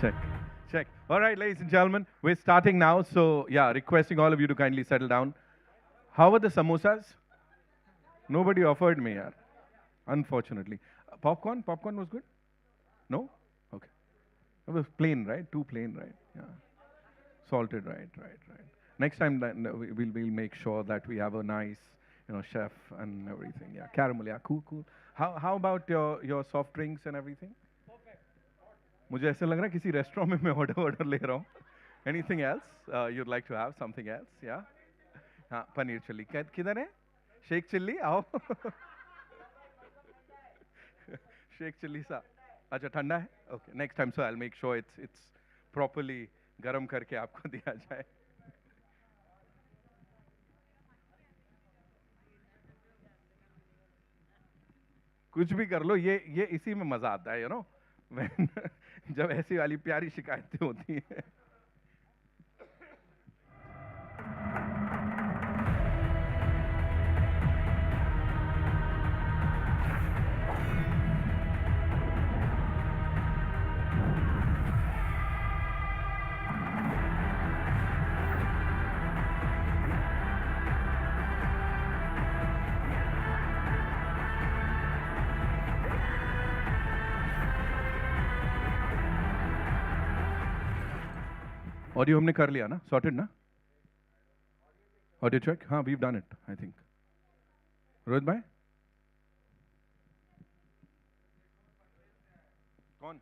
Check. Check. All right, ladies and gentlemen, we're starting now. So, yeah, requesting all of you to kindly settle down. How were the samosas? Nobody offered me, yaar. Unfortunately. Popcorn? Popcorn was good? No? Okay. It was plain, right? Too plain, right? Yeah. Salted, right. Next time, we'll make sure that we have a nice, chef and everything. Yeah, caramel. Yeah, cool. How about your soft drinks and everything? मुझे ऐसे लग रहा है किसी restaurant में मैं order ले रहा हूँ. Anything else you'd like to have? Something else? Yeah. हाँ, पनीर चिल्ली. किधर है? शेख चिल्ली आओ. शेख चिल्ली सा. अच्छा ठंडा है? Okay. Next time, so I'll make sure it's properly गरम करके आपको दिया जाए. कुछ भी कर लो, ये इसी में मजा आता है, जब ऐसी वाली प्यारी शिकायतें होती हैं. ऑडियो हमने कर लिया ना, सॉर्टेड ना? ऑडियो चेक, हाँ, we've done it, I think. Rohit भाई कौन?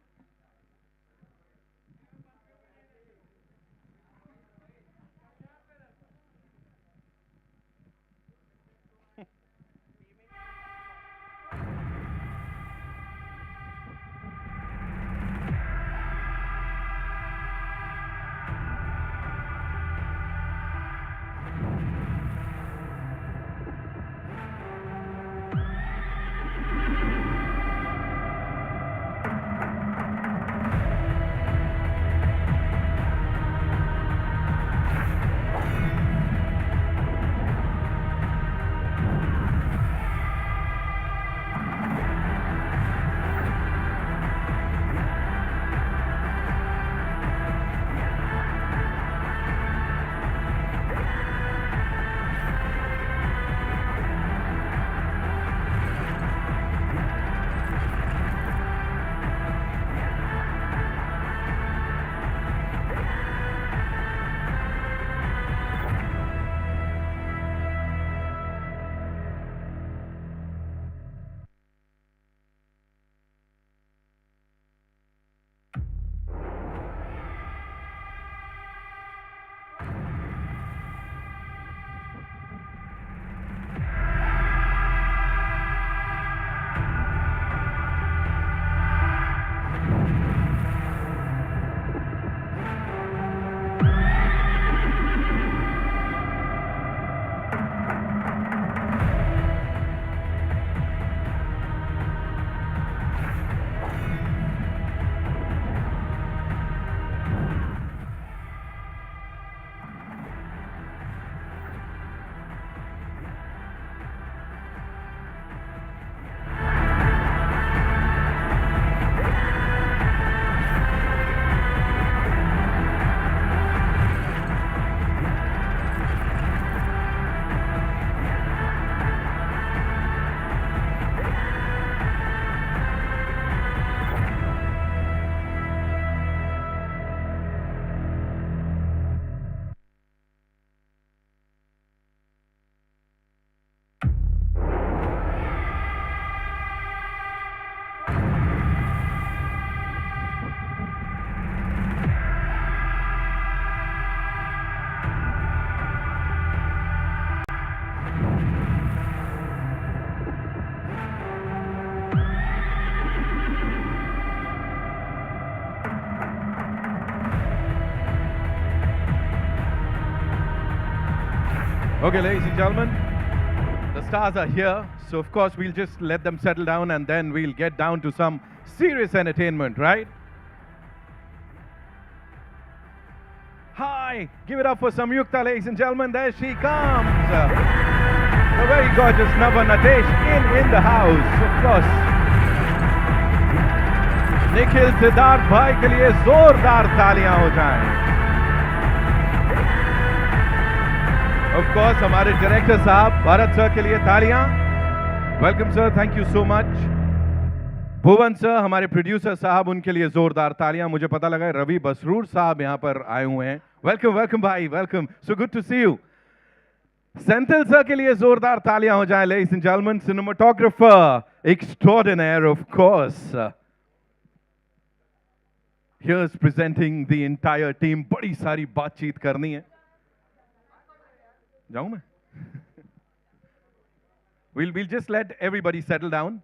Okay, ladies and gentlemen, the stars are here, so of course we'll just let them settle down and then we'll get down to some serious entertainment, right? Hi, give it up for Samyukta, ladies and gentlemen, there she comes. The very gorgeous Nava Nadesh in the house, of course. Nikhil Siddharth भाई के लिए जोरदार तालियां हो जाएं। Of course हमारे director साहब Bharat sir के लिए तालियां। Welcome sir, thank you so much. Bhuvan sir हमारे प्रोड्यूसर साहब, उनके लिए जोरदार तालियां। मुझे पता लगा रवि बसरूर साहब यहां पर आए हुए हैं। वेलकम वेलकम भाई, welcome, so good to see you. Senthil sir के लिए जोरदार तालियां हो जाएं, ladies and gentleman. Cinematographer extraordinary of course, here's presenting the entire team. बड़ी सारी बातचीत करनी है। जाऊं मैं? we'll just let everybody settle down.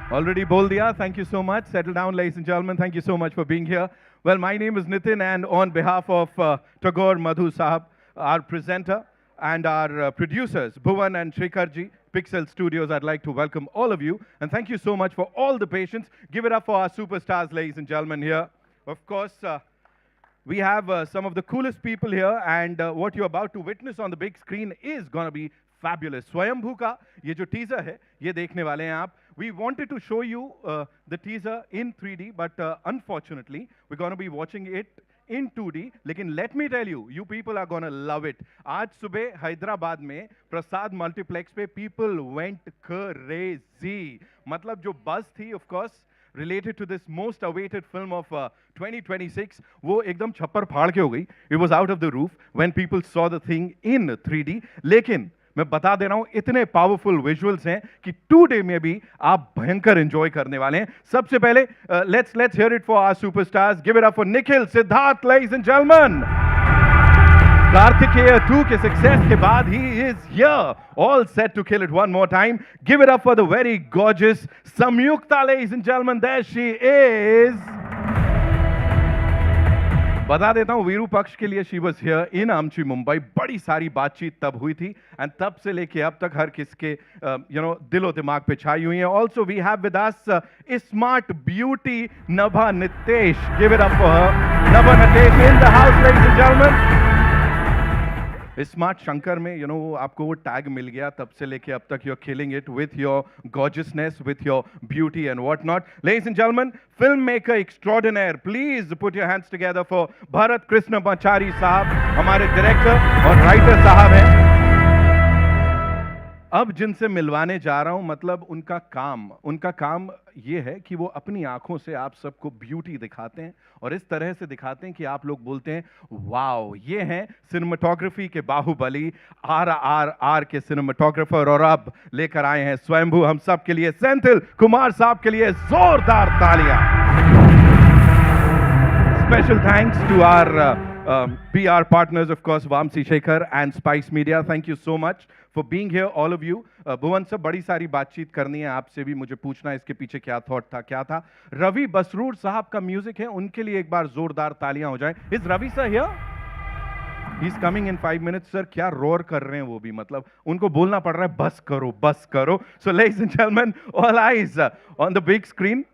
Already bol diya. Thank you so much. Settle down, ladies and gentlemen. Thank you so much for being here. Well, my name is Nitin, and on behalf of Tagore Madhu Sahab, our presenter, and our producers, Bhuvan and Shrikarji, Pixel Studios, I'd like to welcome all of you. And thank you so much for all the patience. Give it up for our superstars, ladies and gentlemen, here. Of course, we have some of the coolest people here, and what you're about to witness on the big screen is going to be fabulous. Swayambhu ka ye jo teaser hai, ye dekhne wale hain aap. We wanted to show you the teaser in 3D, but unfortunately, we're going to be watching it in 2D. Lekin let me tell you, you people are going to love it. Aaj subah Hyderabad mein Prasad Multiplex pe people went crazy. Matlab jo buzz thi, of course, related to this most awaited film of 2026, wo ekdam chhappar phaad ke ho gayi. It was out of the roof when people saw the thing in 3D. Lekin मैं बता दे रहा हूं, इतने powerful visuals हैं कि 2 day में भी आप भयंकर एंजॉय करने वाले हैं। सबसे पहले let's hear it for our superstars. Give it up for Nikhil Siddharth, ladies and gentleman. Karthikeya 2 के सक्सेस के बाद he is here, all set to kill it one more time. Give it up for the very gorgeous Samyuktha, ladies and gentleman. There she is. बता देता हूं, वीरू पक्ष के लिए she was here in आमची मुंबई। बड़ी सारी बातचीत तब हुई थी, एंड तब से लेके अब तक हर किसके दिलो दिमाग पे छाई हुई है। Also we have with us smart beauty Nabha Natesh. Give it up for her. Nabha Natesh in the house, ladies and gentleman. Smart Shankar में आपको वो टैग मिल गया, तब से लेके अब तक you're killing it with your gorgeousness, with your beauty and whatnot. Ladies and gentlemen, filmmaker extraordinaire, please put your hands together for Bharat Krishna Machari साहब, हमारे डायरेक्टर और राइटर साहब हैं। अब जिनसे मिलवाने जा रहा हूं, मतलब उनका काम ये है कि वो अपनी आंखों से आप सबको ब्यूटी दिखाते हैं और इस तरह से दिखाते हैं कि आप लोग बोलते हैं वाओ, ये हैं सिनेमाटोग्राफी के बाहुबली, RRR के सिनेमाटोग्राफर। और अब लेकर आए हैं स्वयंभू हम सब के लिए, सेंथिल कुमार साहब के लिए जोरदार तालियां। Special thanks to our PR partners, of course, Vamsi Shekhar and Spice Media. Thank you so much for being here, all of you. Bhuvan sir, बड़ी सारी बातचीत करनी है आपसे भी, मुझे पूछना है इसके पीछे क्या थॉट था, क्या था। रवि बसरूर साहब का म्यूजिक है, उनके लिए एक बार जोरदार तालियां हो जाए। Is Ravi sir here? He is coming in 5 minutes, sir. क्या रोर कर रहे हैं वो भी, मतलब उनको बोलना पड़ रहा है बस करो, बस करो। So ladies and gentleman, all eyes on the big screen.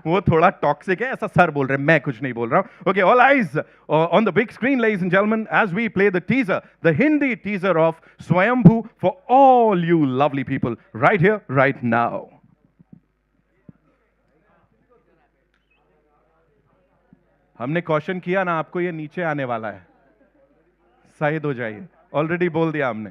वो थोड़ा टॉक्सिक है, ऐसा सर बोल रहे हैं, मैं कुछ नहीं बोल रहा हूं। Okay, all eyes on the big screen, ladies and gentleman, as we play the teaser, the Hindi teaser of Swayambhu for all you lovely people right here, right now. हमने क्वेश्चन किया ना आपको, ये नीचे आने वाला है, शायद हो जाइए, ऑलरेडी बोल दिया हमने।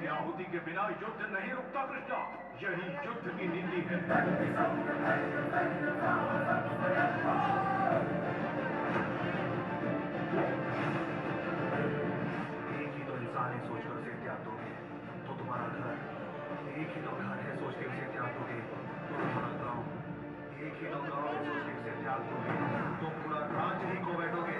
की आहुति के बिना युद्ध नहीं रुकता कृष्णा, यही युद्ध की नीति है। एक ही तो इंसान है, सोचकर उसे त्याग दोगे तो तुम्हारा घर, एक ही तो घर है, सोच के उसे त्याग दोगे तो तुम्हारा गांव, एक ही तो गांव है, सोच के उसे त्याग दोगे तो पूरा राज्य ही खो बैठोगे।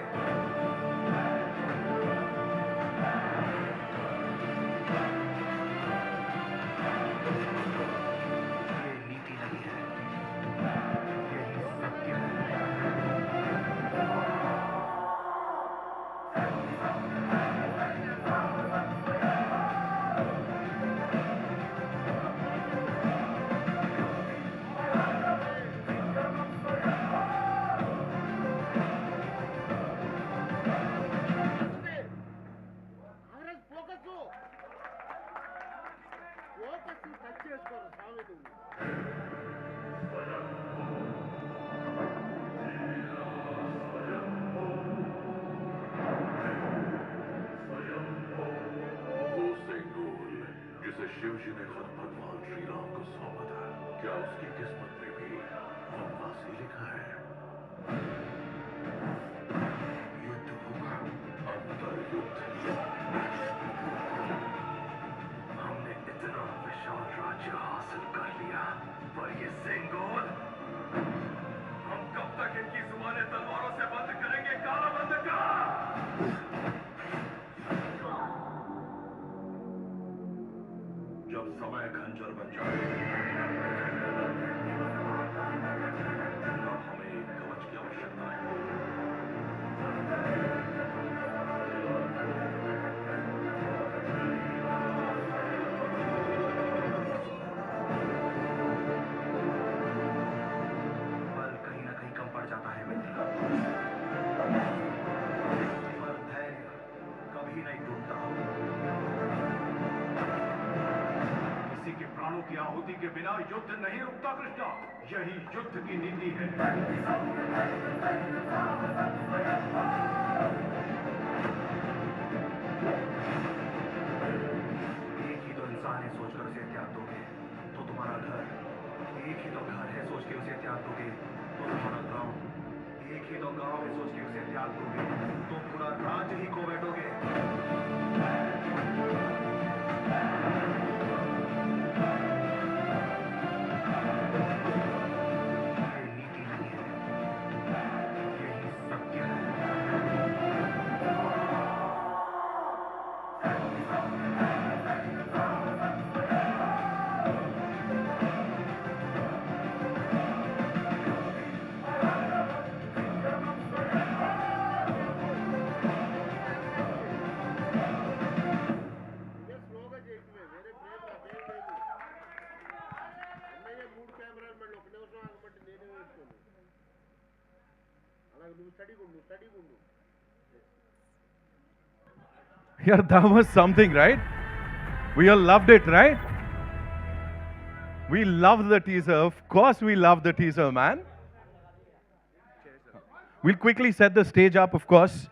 शिव जी ने खुद भगवान श्री राम को सौंपा था, क्या उसकी किस्मत में भी वनवास ही लिखा है? युद्ध होगा, अंतर्युद्ध। हमने इतना विशाल राज्य हासिल कर लिया, पर ये सिंगोल, हम कब तक इनकी जुबानें तलवारों से बंद करेंगे? काला बंद का की आहुति के बिना युद्ध नहीं रुकता कृष्णा, यही युद्ध की नीति है। एक ही तो इंसान है सोचकर उसे त्याग दोगे तो तुम्हारा घर, एक ही तो घर है सोच के उसे त्याग दोगे तो तुम्हारा गांव, एक ही तो गांव है सोच के उसे त्याग दोगे तो पूरा राज्य ही खो बैठोगे। ये नीति नहीं है, यही सत्य है। Yeah, that was something, right? We all loved it, right? We loved the teaser. Of course, we loved the teaser, man. We'll quickly set the stage up, of course,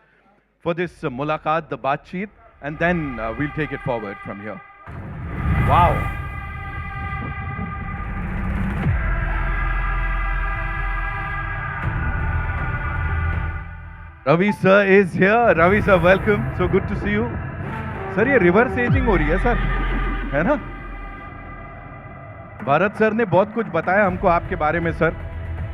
for this mulaqat, the baatcheet, and then we'll take it forward from here. Wow. Ravi sir is here. Ravi sir, welcome. So good to see you. Sir, ये reverse ageing हो रही है sir, है ना? Bharat sir ने बहुत कुछ बताया हमको आपके बारे में सर.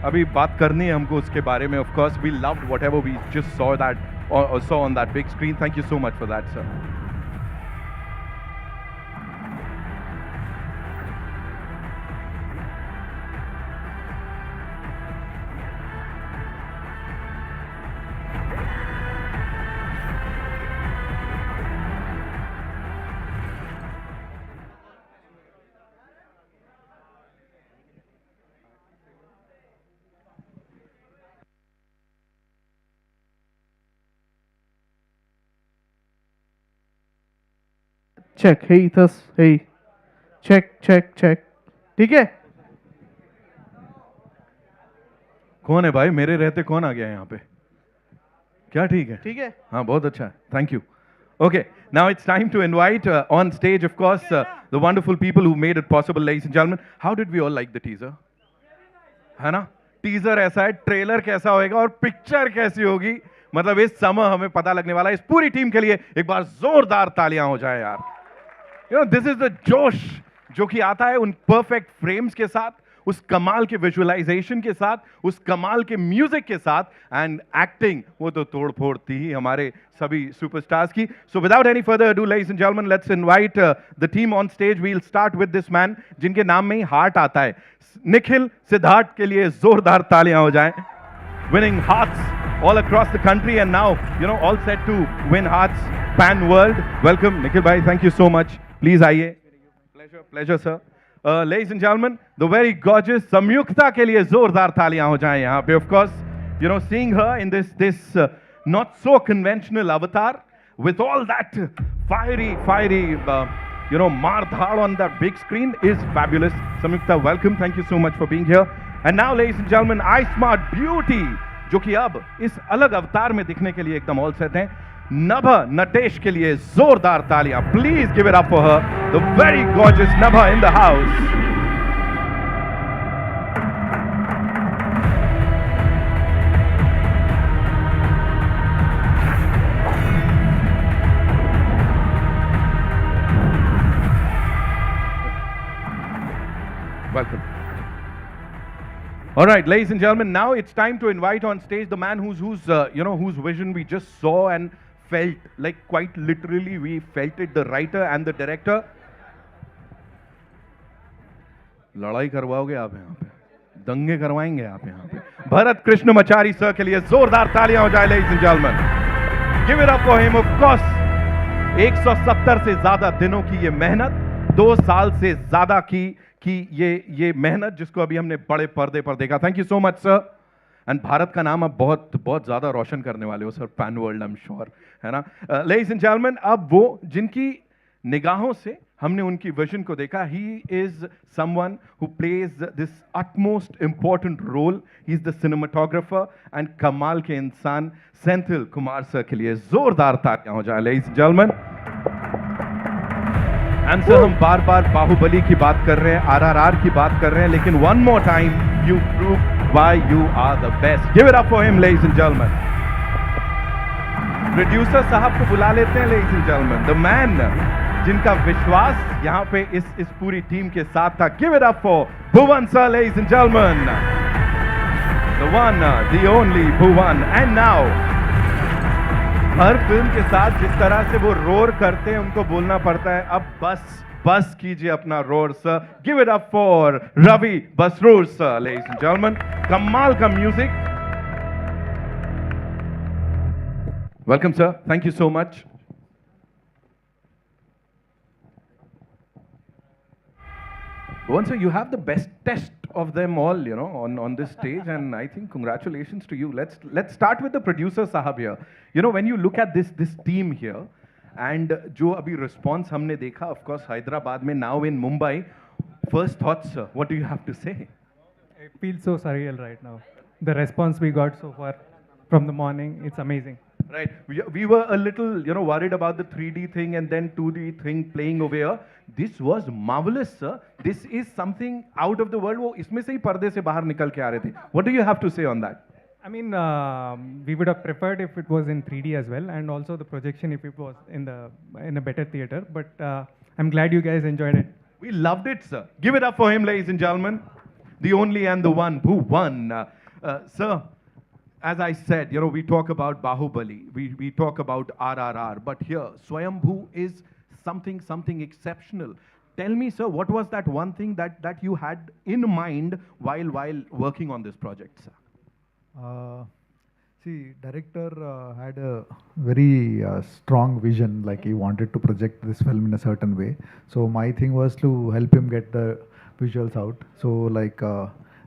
अभी बात करनी है हमको उसके बारे में. Of course, we loved whatever we just saw that or saw on that big screen. Thank you so much for that, sir. Check. Hey, Ethos. Hey. Check. ठीक है? कौन है भाई? मेरे रहते कौन आ गया यहाँ पे? क्या ठीक है? ठीक है? हाँ, बहुत अच्छा है. Thank you. Okay, now it's time to invite on stage, of course, the wonderful people who made it possible, ladies and gentlemen. How did we all like the teaser? है ना? टीजर ऐसा है, ट्रेलर कैसा होएगा और picture कैसी होगी, मतलब इस समय हमें पता लगने वाला है. इस पूरी टीम के लिए एक बार जोरदार तालियां हो जाए यार. You know, this is the जोश जो कि आता है उन परफेक्ट फ्रेम्स के साथ, उस कमाल के विजुअलाइजेशन के साथ, उस कमाल के म्यूजिक के साथ, एंड एक्टिंग वो तो तोड़ फोड़ थी ही हमारे सभी सुपरस्टार्स की. So without any further ado, ladies and gentleman, let's invite the team on stage. We will start with this man जिनके नाम में ही हार्ट आता है. निखिल सिद्धार्थ के लिए जोरदार तालियां हो जाएं. Winning hearts all across the country and now, you know, all set to win hearts pan world. Welcome, Nikhil bhai. Thank you so much. Please आइए. Pleasure, sir. Ladies and gentlemen, the very gorgeous Samyukta के लिए जोरदार तालियां हो जाएं यहाँ पे. Of course, you know, seeing her in this not so conventional avatar with all that fiery, you know, mardhar on that big screen is fabulous. Samyukta, welcome. Thank you so much for being here. And now, ladies and gentlemen, iSmart Beauty, जो कि अब इस अलग अवतार में दिखने के लिए एकदम ऑल सेट हैं. नभा नटेश के लिए जोरदार तालियां. Please give it up for her, the very gorgeous Nabha in the house. Welcome. All right, ladies and gentlemen, now it's time to invite on stage the man whose vision we just saw and felt, like quite literally we felt it, the writer and the director. लड़ाई करवाओगे आप यहाँ पे, दंगे करवाएंगे आप यहाँ पे. भरत कृष्ण मचारी सर के लिए जोरदार तालियां हो जाए, ladies and gentlemen. Give it up for him, of course. 170 से ज्यादा दिनों की ये मेहनत, 2 साल से ज्यादा की ये मेहनत जिसको अभी हमने बड़े पर्दे पर देखा. Thank you so much sir. And Bharat का नाम अब बहुत ज्यादा रोशन करने वाले हो sir, pan world, I am sure, है ना. लेडीज एंड जेंटलमैन, अब वो जिनकी निगाहों से हमने उनकी विजन को देखा. He is someone who plays this utmost important role. He is the cinematographer and कमाल के इंसान सेंथिल कुमार सर के लिए जोरदार तालियां हो जाए, ladies and gentlemen. And sir हम बार बार बाहुबली की बात कर रहे हैं, RRR की बात कर रहे हैं, लेकिन one more time you prove why you are the best. Give it up for him, ladies and gentlemen. Producer साहब को बुला लेते हैं, ladies and gentlemen. The man जिनका विश्वास यहाँ पे इस पूरी टीम के साथ था. Give it up for Bhuvan sir, ladies and gentlemen. The one, the only Bhuvan. And now, her film के साथ जिस तरह से वो रोर करते हैं, उनको बोलना पड़ता है, अब बस कीजिए अपना roar sir. Give it up for Ravi Basroor sir, ladies and gentlemen. कमाल का music. Welcome sir. Thank you so much. Bhuvan sir, you have the best test of them all, you know, on this stage, and I think congratulations to you. Let's start with the producer sahab here. You know, when you look at this team here, and जो अभी response हमने देखा, of course, Hyderabad में, now in Mumbai. First thoughts, sir. What do you have to say? It feels so surreal right now. The response we got so far from the morning, it's amazing. Right. We were a little, you know, worried about the 3D thing and then 2D thing playing over here. This was marvelous, sir. This is something out of the world. वो इसमें से ही पर्दे से बाहर निकल के आ रहे थे. What do you have to say on that? I mean, we would have preferred if it was in 3D as well, and also the projection if it was in a better theater. But I'm glad you guys enjoyed it. We loved it, sir. Give it up for him, ladies and gentlemen. The only and the one who won. Sir, as I said, you know, we talk about Bahubali, we talk about RRR, but here, Swayambhu is something exceptional. Tell me, sir, what was that one thing that you had in mind while working on this project, sir? See, director had a very strong vision, like he wanted to project this film in a certain way. So my thing was to help him get the visuals out. So like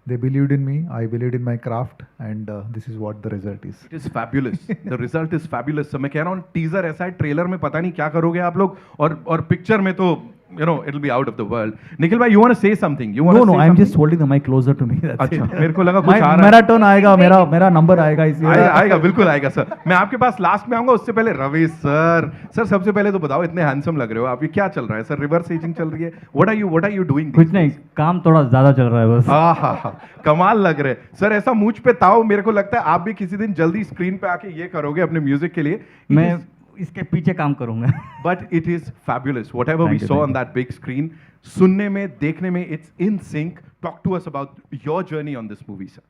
they believed in me, I believed in my craft, and this is what the result is. It is fabulous. The result is fabulous. So मैं कह रहा हूँ teaser ऐसा है, trailer में पता नहीं क्या करोगे आप लोग, और picture में तो you know it'll be out of the world. Nikhil bhai, you want to say something? You want No, to no, say I'm something? just holding the mic closer to me. That's अच्छा, it. मेरे को लगा कुछ आ रहा है. मेरा turn आएगा, मेरा नंबर आएगा इसलिए. आएगा बिल्कुल आएगा सर. मैं आपके पास लास्ट में आऊंगा, उससे पहले रवि सर सबसे पहले तो बताओ, इतने हैंडसम लग रहे हो आप, ये क्या चल रहा है सर? रिवर्स एजिंग चल रही है? What are you doing? कुछ नहीं, काम थोड़ा ज्यादा चल रहा है बस. हाँ, कमाल लग रहे सर. ऐसा मूंछ पे ताव, मेरे को लगता है आप भी किसी दिन जल्दी स्क्रीन पे आके ये करोगे अपने म्यूजिक के लिए. मैं इसके पीछे काम करूंगा. But it is fabulous whatever we Thank you, saw thank on that big screen. सुनने में, देखने में, it's in sync. Talk to us about your journey on this movie sir.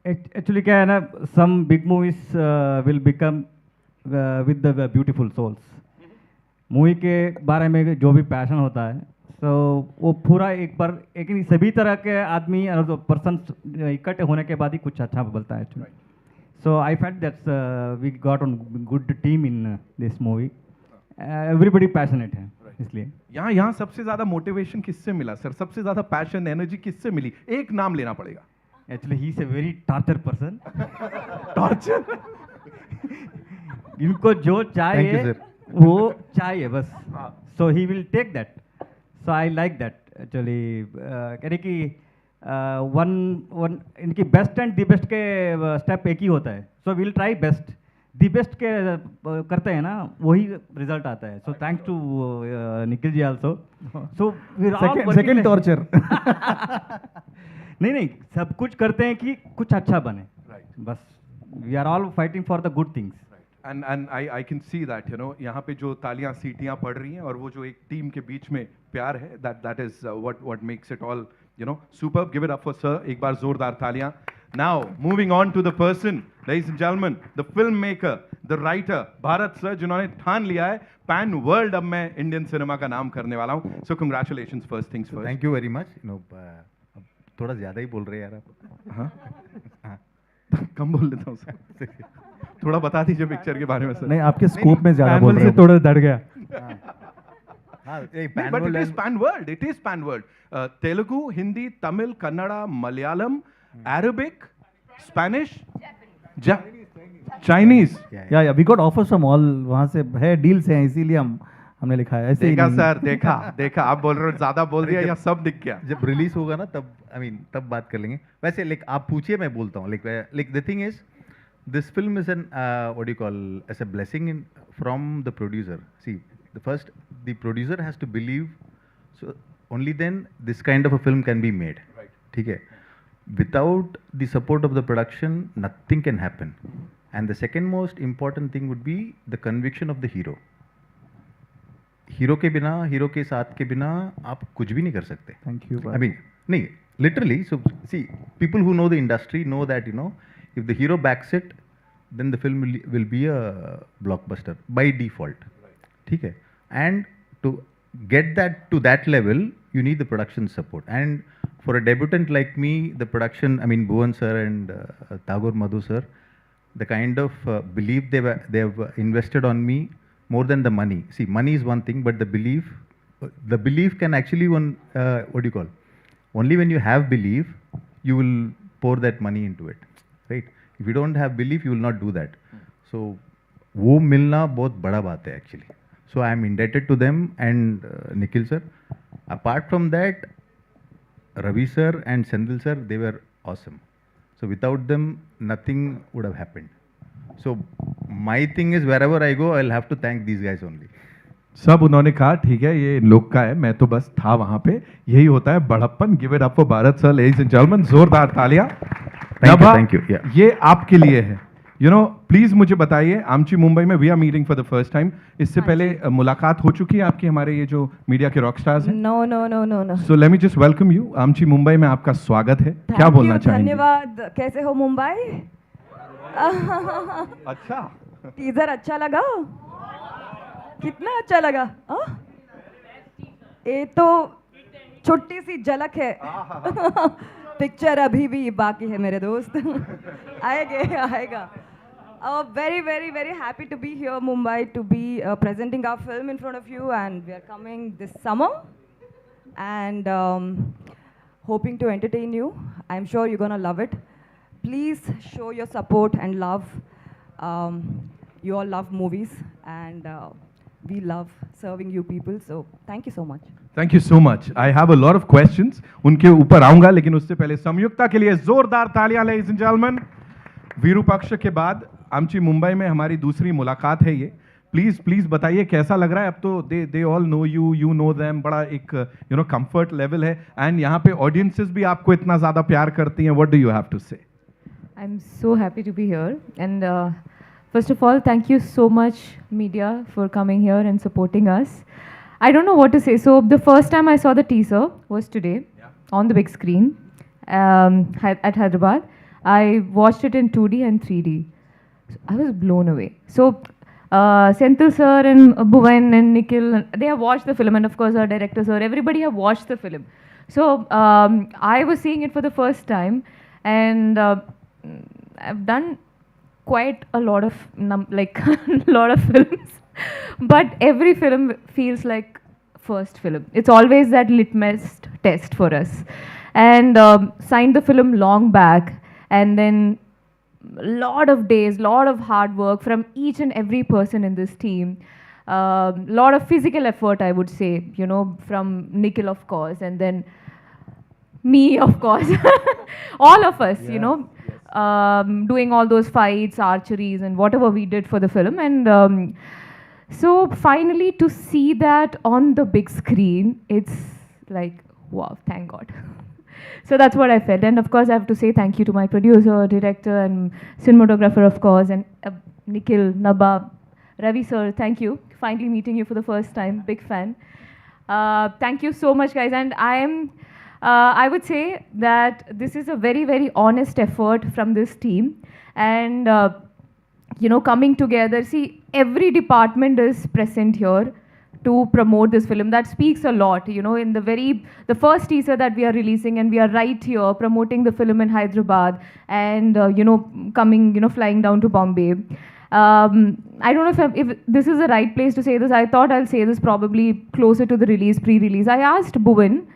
Actually क्या है ना, some big movies will become with the beautiful souls. Movie के बारे में जो भी पैशन होता है, तो वो पूरा एक बार एक नहीं, सभी तरह के आदमी पर्सन इकट्ठे होने के बाद ही कुछ अच्छा बनता है actually. So I felt that's we got on good team in this movie. Everybody passionate है, इसलिए यहाँ सबसे ज्यादा मोटिवेशन किससे मिला सर? सबसे ज्यादा पैशन, एनर्जी किससे मिली? एक नाम लेना पड़ेगा. Actually he is a very torture person. Torture. इनको जो चाहिए वो चाहिए बस. So he will take that. So I like that actually. कह रहे कि वन इनकी बेस्ट एंड दी बेस्ट के स्टेप एक ही होता है. So will try best. The best के करते हैं ना, वही रिजल्ट आता है. So thanks to Nikhil ji also. So second torture. नहीं, सब कुछ करते हैं कि कुछ अच्छा बने. बस we are all fighting for the good things. And I can see that, you know, यहाँ पे जो तालियां सीटियां पड़ रही हैं और वो जो एक टीम के बीच में प्यार है, that is what makes it all, you know, superb. Give it up for sir. एक बार जोरदार तालियां. Now, moving on to the person, ladies and gentlemen, the filmmaker, the writer, Bharat sir, जिन्होंने ठान लिया है पैन वर्ल्ड अब मैं इंडियन सिनेमा का नाम करने वाला हूँ. So congratulations, first things first. Thank you very much. You know, थोड़ा ज़्यादा ही बोल रहे हैं यार आप. हाँ, कम बोल लेता हूँ सर. थोड़ा बता दीजिए पिक्चर के बारे में सर. नहीं, आपके स्कोप में ज़्यादा बोल रहे से हैं. थोड़ा डर गया. But it is pan world. It is pan world. Telugu, Hindi, Tamil, Kannada, Malayalam, Arabic, Spanish, Chinese. या we got offers from all. वहाँ से है, डील्स हैं, इसीलिए हम हमने लिखा है ऐसे ही देखा नहीं। सर, देखा देखा, आप बोल रहे हो ज्यादा बोल दिया या सब दिख गया? जब रिलीज होगा ना तब तब बात कर लेंगे। वैसे लाइक आप पूछिए, मैं बोलता हूँ। Like the thing is this film is an what do you call, as a blessing from the producer. See, the producer has to believe, so only then this kind of a film can be made. Right. ठीक है? Without the support of the production, nothing can happen. And the second most important thing would be the conviction of the hero. Hero के बिना, hero के साथ के बिना आप कुछ भी नहीं कर सकते. Thank you. I mean, नहीं, literally. So see, people who know the industry know that, if the hero backs it, then the film will be a blockbuster by default. ठीक है? And to get that to that level, you need the production support. And for a debutant like me, the production, Bhuvan sir and Tagore Madhu sir, the kind of belief they have invested on me more than the money. See, money is one thing, but the belief can actually only when you have belief, you will pour that money into it, right? If you don't have belief, you will not do that. So, वो मिलना बहुत बड़ा बात है actually. So I am indebted to them and Nikhil sir. Apart from that, Ravi sir and Sendil sir, they were awesome. So without them, nothing would have happened. So my thing is, wherever I go, I'll have to thank these guys only. सब उन्होंने कहा ठीक है, ये इन लोग का है, मैं तो बस था वहां पे. यही होता है बड़प्पन. Give it up for Bharat sir, ladies and gentleman, जोरदार तालियां. Thank you. Yeah. ये आपके लिए है. प्लीज मुझे बताइए, आमची मुंबई में we are meeting for the first time. इससे पहले मुलाकात हो चुकी है आपकी हमारे ये जो मीडिया के रॉक स्टार्स हैं? No. So let me just welcome you. आमची मुंबई में आपका स्वागत है. क्या बोलना चाहेंगे? धन्यवाद. कैसे हो मुंबई? अच्छा, टीजर अच्छा लगा? कितना अच्छा लगा? ये तो छोटी सी झलक है. पिक्चर अभी भी बाकी है मेरे दोस्त. आएगा. Very, very, very happy to be here, Mumbai, to be presenting our film in front of you, and we are coming this summer, and hoping to entertain you. I'm sure you're gonna love it. Please show your support and love. You all love movies, and we love serving you people. So thank you so much. Thank you so much. I have a lot of questions, उनके ऊपर आऊंगा, लेकिन उससे पहले समयुक्ता के लिए जोरदार तालियां, लेडीज एंड जेंटलमैन. विरूपाक्ष के बाद आमची मुंबई में हमारी दूसरी मुलाकात है ये. प्लीज बताइए कैसा लग रहा है. अब तो they all know you know them. बड़ा एक कंफर्ट लेवल है, एंड यहाँ पे ऑडियंसेस भी आपको इतना ज्यादा प्यार करती हैं. What do you have to say? I'm so happy to be here, and first of all, thank you so much, media, for coming here and supporting us. I don't know what to say. So the first time I saw the teaser was today on the big screen at Hyderabad. I watched it in 2D and 3D. I was blown away. So Senthil sir and Bhuvan and Nikhil, they have watched the film, and of course our director sir, everybody have watched the film. So I was seeing it for the first time, and I've done quite a lot of lot of films, but every film feels like first film. It's always that litmus test for us. And signed the film long back, and then lot of days, lot of hard work from each and every person in this team. Lot of physical effort, I would say, from Nikhil, of course, and then me, of course. All of us, doing all those fights, archeries, and whatever we did for the film. And so finally to see that on the big screen, it's like, wow, thank God. So that's what I felt. And of course I have to say thank you to my producer, director, and cinematographer, of course, and Nikhil, Nabha, Ravi sir, thank you. Finally meeting you for the first time, big fan. Thank you so much, guys. And I would say that this is a very, very honest effort from this team. And coming together, see, every department is present here to promote this film. That speaks a lot, in the first teaser that we are releasing, and we are right here promoting the film in Hyderabad, and coming, flying down to Bombay. I don't know if this is the right place to say this. I thought I'll say this probably closer to the release, pre-release. I asked Bhuvan,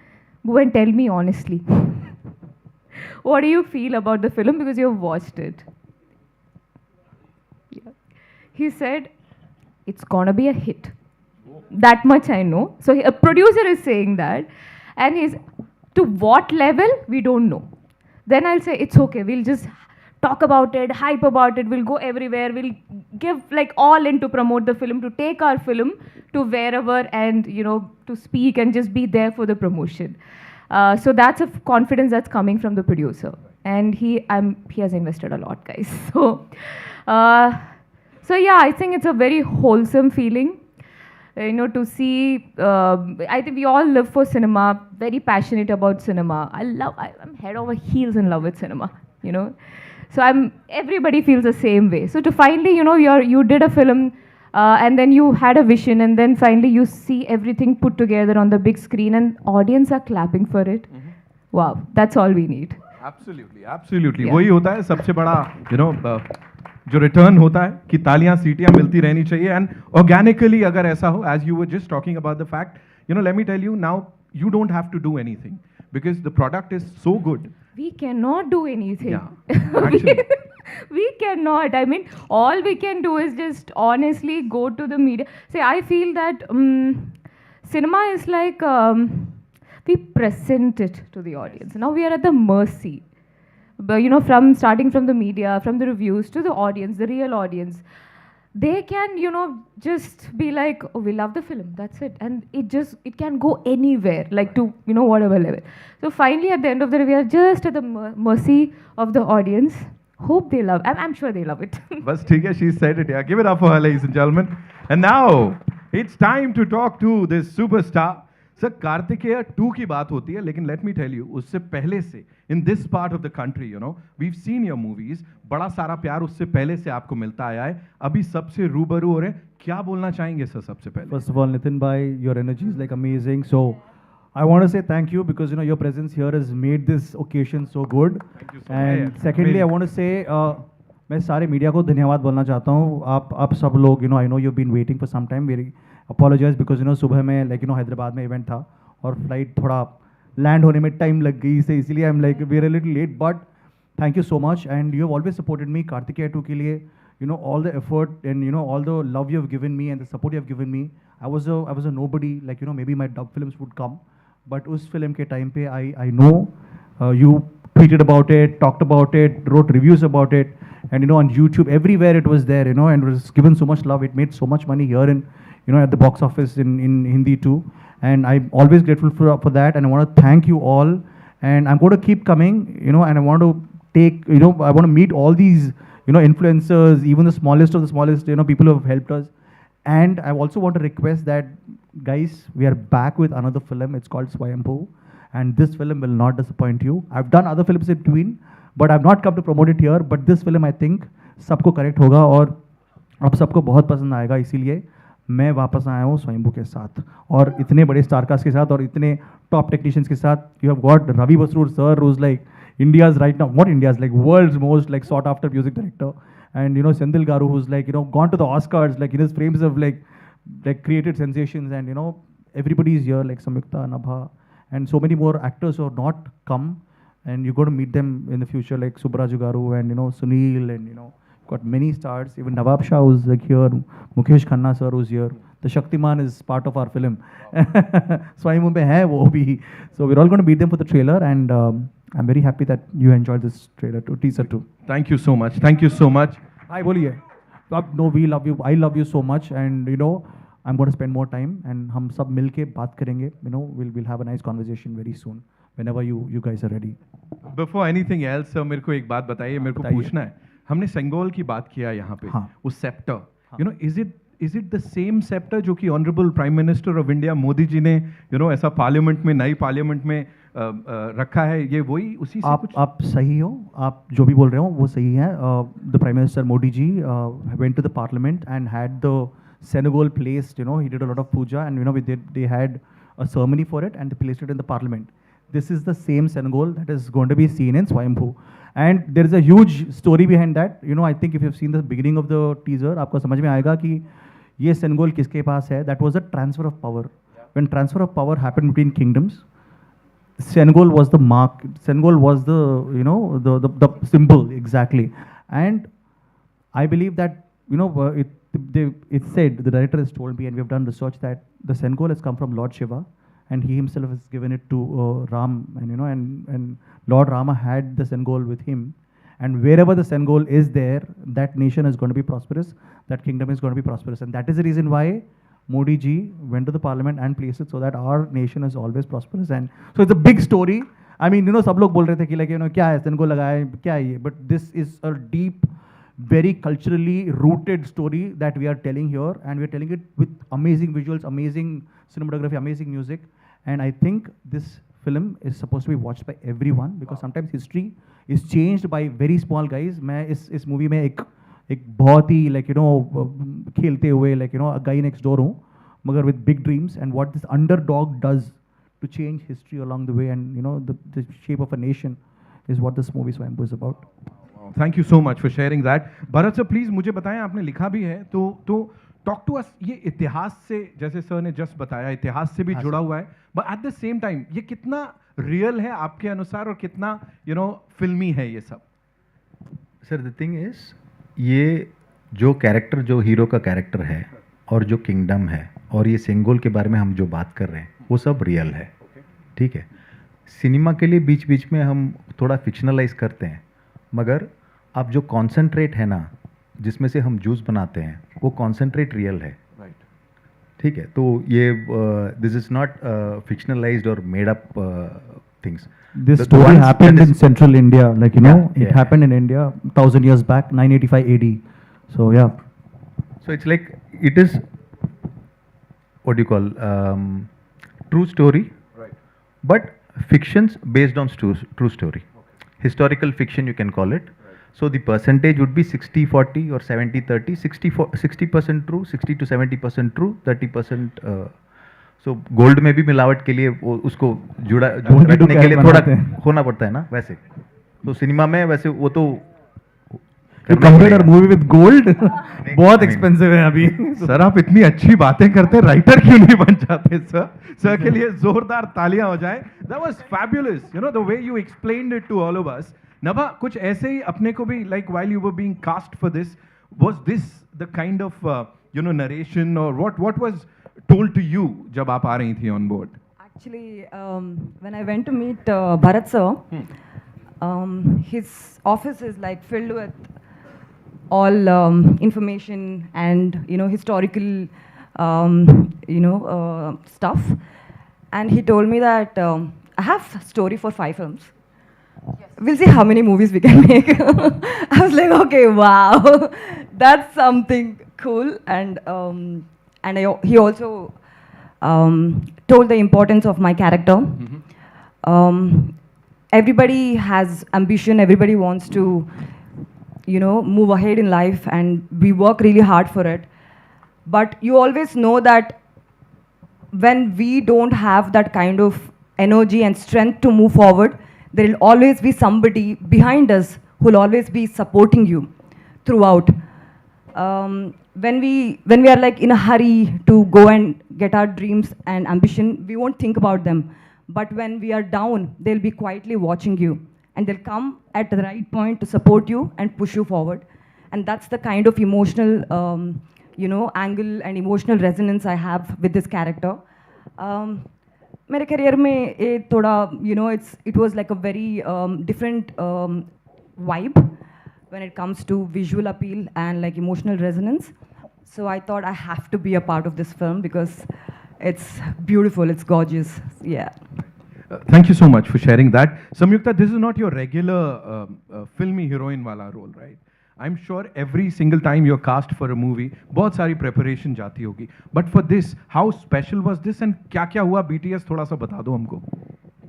tell me honestly, what do you feel about the film, because you've watched it? Yeah. He said, it's gonna be a hit. That much I know. So a producer is saying that, and he's to what level we don't know. Then I'll say it's okay. We'll just talk about it, hype about it. We'll go everywhere. We'll give like all in to promote the film, to take our film to wherever, and to speak and just be there for the promotion. So that's a confidence that's coming from the producer, and he has invested a lot, guys. So yeah, I think it's a very wholesome feeling. To see, I think we all live for cinema, very passionate about cinema. I'm head over heels in love with cinema, So everybody feels the same way. So to finally, you did a film, and then you had a vision, and then finally you see everything put together on the big screen, and audience are clapping for it. Wow, that's all we need. Absolutely, absolutely. Yeah. वही होता है सबसे बड़ा, जो return होता है कि तालियां सीटियां मिलती रहनी चाहिए, एंड ऑर्गेनिकली अगर ऐसा हो, as you were just talking about the fact, let me tell you now, you don't have to do anything because the product is so good. We cannot do anything. Yeah, actually. We cannot. I mean, all we can do is just honestly go to the media. See, I feel that cinema is like we present it to the audience. Now we are at the mercy. But from starting from the media, from the reviews to the audience, the real audience, they can just be like, oh, we love the film, that's it, and it can go anywhere, like to whatever level. So finally at the end of the day, we are just at the mercy of the audience. Hope they love. I'm sure they love it. Bas theek hai, she said it. Yeah, give it up for her, ladies and gentlemen. And now it's time to talk to this superstar. Sir Kartikeya 2 की बात होती है, लेकिन late me tell you, उससे पहले से in this part of the country, we've seen your movies, बड़ा सारा प्यार उससे पहले से आपको मिलता आया है, अभी सबसे रूबरू हो रहे हैं. क्या बोलना चाहेंगे सर सबसे पहले? First of all, Nitin bhai, your energy is like amazing. So I want to say thank you because your presence here has made this occasion so good. Thank you so much. And secondly, I want to say मैं सारे media को धन्यवाद बोलना चाहता हूँ. आप सब लोग, I know you've been waiting for some time. Very apologize because सुबह में हैदराबाद में इवेंट था और फ्लाइट थोड़ा लैंड होने में टाइम लग गई, से इसीलिए I am like we are a little late, but thank you so much and you have always supported me. Kartikeya 2 के लिए all the effort and all the love you have given me and the support you have given me. I was a nobody, like maybe my dub films would come, but उस film के time पे I know you tweeted about it, talked about it, wrote reviews about it, and on YouTube everywhere it was there, and it was given so much love. It made so much money here in at the box office in Hindi too, and I'm always grateful for that, and I want to thank you all, and I'm going to keep coming, and I want to take, I want to meet all these influencers, even the smallest of the smallest, people who have helped us. And I also want to request that, guys, we are back with another film. It's called Swayambhu, and this film will not disappoint you. I've done other films in between, but I've not come to promote it here. But this film, I think, सबको correct होगा और आप सबको बहुत पसंद आएगा. इसीलिए मैं वापस आया हूँ स्वयंभू के साथ और इतने बड़े स्टारकास्ट के साथ और इतने टॉप टेक्नीशियंस के साथ. You have got Ravi Basrur sir, who's like India's right now, not India's, like world's most like sought after music director, and Sendil Garu, who's like gone to the Oscars, like his frames have like created sensations, and everybody is here, like Samyukta, Nabha, and so many more actors who have not come, and you're going to meet them in the future, like Subraju Garu and Sunil, and got many stars, even Nawab Shah who's like here, Mukesh Khanna sir who's here. The Shaktiman is part of our film. Swayambhu mein hai wo bhi. So we're all going to meet them for the trailer, and I'm very happy that you enjoyed this trailer too, teaser too. Thank you so much. Thank you so much. Hi, boliye. No, we love you. I love you so much, and I'm going to spend more time, and हम सब मिलके बात करेंगे. We'll have a nice conversation very soon, whenever you guys are ready. Before anything else, मेरे को एक बात बताइए, मेरे को पूछना है. हमने सेंगोल की बात किया यहाँ पे, वो sceptre, is it the same scepter जो कि honourable prime minister of India Modi ji ने ऐसा पार्लियामेंट में, नई पार्लियामेंट में रखा है, ये वही उसी से कुछ? आप सही हो, आप जो भी बोल रहे हो वो सही है. The prime minister Modi ji went to the parliament and had the Senegal placed, he did a lot of puja, and they had a ceremony for it and they placed it in the parliament. This is the same Senegal that is going to be seen in Swayambhu. And there is a huge story behind that. I think if you've seen the beginning of the teaser, आपको समझ में आएगा कि ये Senegal किसके पास है. That was a transfer of power. When transfer of power happened between kingdoms, Senegal was the mark. Senegal was the the symbol exactly. And I believe that It's said, the director has told me, and we have done research, that the Sengol has come from Lord Shiva, and he himself has given it to Ram, and Lord Rama had the Sengol with him, and wherever the Sengol is there, that nation is going to be prosperous, that kingdom is going to be prosperous, and that is the reason why Modi ji went to the parliament and placed it so that our nation is always prosperous. And so it's a big story. I mean, सब लोग बोल रहे थे कि क्या है Sengol लगाए, क्या है ये, but this is a deep, very culturally rooted story that we are telling here, and we are telling it with amazing visuals, amazing cinematography, amazing music, and I think this film is supposed to be watched by everyone, because sometimes history is changed by very small guys. मैं इस movie में एक बहुत ही खेलते हुए a guy next door हूँ, मगर with big dreams, and what this underdog does to change history along the way, and the shape of a nation is what this movie Swayambhu is about. Thank you so much for sharing that. Bharat sir, please मुझे बताएं, आपने लिखा भी है, तो talk to us, ये इतिहास से, जैसे सर ने just बताया, इतिहास से भी जुड़ा हुआ है, but at the same time ये कितना real है आपके अनुसार, और कितना फिल्मी है ये सब? सर, द थिंग इज, ये जो कैरेक्टर, जो हीरो का कैरेक्टर है, और जो किंगडम है, और ये सेंगोल के बारे में हम जो बात कर रहे हैं, वो सब रियल है. ठीक है, सिनेमा के लिए बीच बीच में हम थोड़ा फिक्शनलाइज करते हैं, मगर आप जो कॉन्सेंट्रेट है ना, जिसमें से हम जूस बनाते हैं, वो कॉन्सेंट्रेट रियल है. ठीक है, तो ये दिस इज नॉट फिक्शनलाइज्ड और made up things. This story happened in central India, it happened in India 1000 years back, 985 AD. So yeah. So it's like, it is, what do you call, true story, right? But fictions based on true story. Historical fiction, you can call it. So the percentage would be 60-40 or 70-30, 60% true, 60 to 70% true, 30%. So gold में भी मिलावट के लिए उसको रखने के लिए थोड़ा होना पड़ता है ना, वैसे. तो सिनेमा में वैसे वो तो compare our movie with gold बहुत एक्सपेंसिव है अभी. सर, आप इतनी अच्छी बातें करते, राइटर क्यों नहीं बन जाते सर? सर के लिए जोरदार तालियां हो जाए. That was fabulous, the way you explained it to all of us. Nabha, कुछ ऐसे ही अपने को भी, like while you were being cast for this, was this the kind of narration, or what was told to you जब आप आ रही थी on board? Actually, when I went to meet Bharat sir, his office is like filled with all information and historical stuff, and he told me that I have a story for 5 films. Yes. We'll see how many movies we can make. I was like, okay, wow, that's something cool. And he also told the importance of my character. Mm-hmm. Everybody has ambition. Everybody wants to, move ahead in life, and we work really hard for it. But you always know that when we don't have that kind of energy and strength to move forward, there will always be somebody behind us who will always be supporting you throughout. When we are like in a hurry to go and get our dreams and ambition, we won't think about them. But when we are down, they'll be quietly watching you, and they'll come at the right point to support you and push you forward. And that's the kind of emotional, angle and emotional resonance I have with this character. मेरे career में ये थोड़ा, it was like a very different vibe when it comes to visual appeal and like emotional resonance. So I thought I have to be a part of this film because it's beautiful, it's gorgeous, yeah. Thank you so much for sharing that. Samyukta, this is not your regular filmy heroine wala role, right? I'm sure every single time you're cast for a movie, बहुत सारी preparation जाती होगी. But for this, how special was this, and क्या हुआ BTS, थोड़ा सा बता दो हमको.